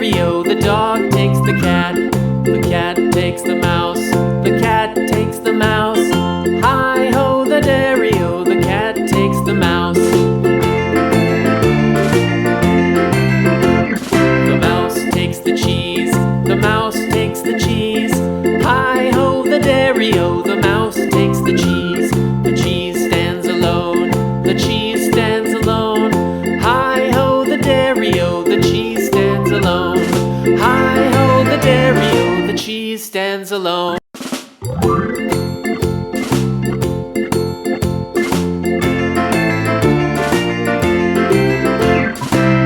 dairy-o, the dog takes the cat. The cat takes the mouse. The cat takes the mouse. Hi-ho, the dairy-o, the cat takes the mouse. The mouse takes the cheese. The mouse takes the cheese. Hi-ho, the dairy-o, the mouse takes the cheese. The cheese stands alone. The cheese stands alone. Hi-ho, the dairy-o, the cheese stands alone. Hi-ho, the dairy-o, the cheese stands alone.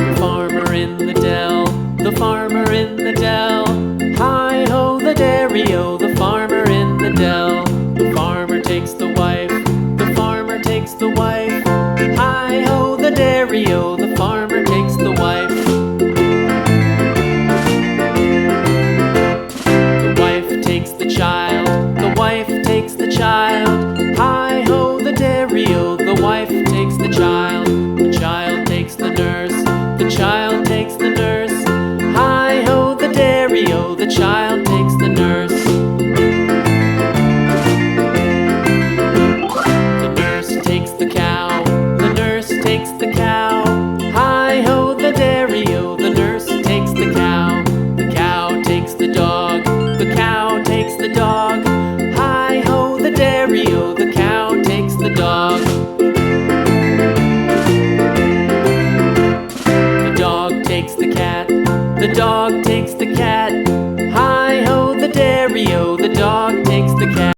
The farmer in the dell. The farmer in the dell. Hi-ho, the dairy-o, the farmer in the dell. The farmer takes the wife. The farmer takes the wife. Hi-ho, the dairy-o, the farmer takes the wife. The wife takes the child. The wife takes the child. Hi-ho, the dairy-o, the wife takes the child. The child takes the nurse. The child takes the nurse. Hi-ho, the dairy-o, the child takes the nurse. The nurse takes the cow. The nurse takes the cow. Hi-ho, the dairy-o, the nurse takes the cow. The cow takes the dog. The cow takes the dog. Hi-ho, the dairy-o, the cow takes the dog. The dog takes the cat. The dog takes the cat. Hi-ho, the dairy-o, the dog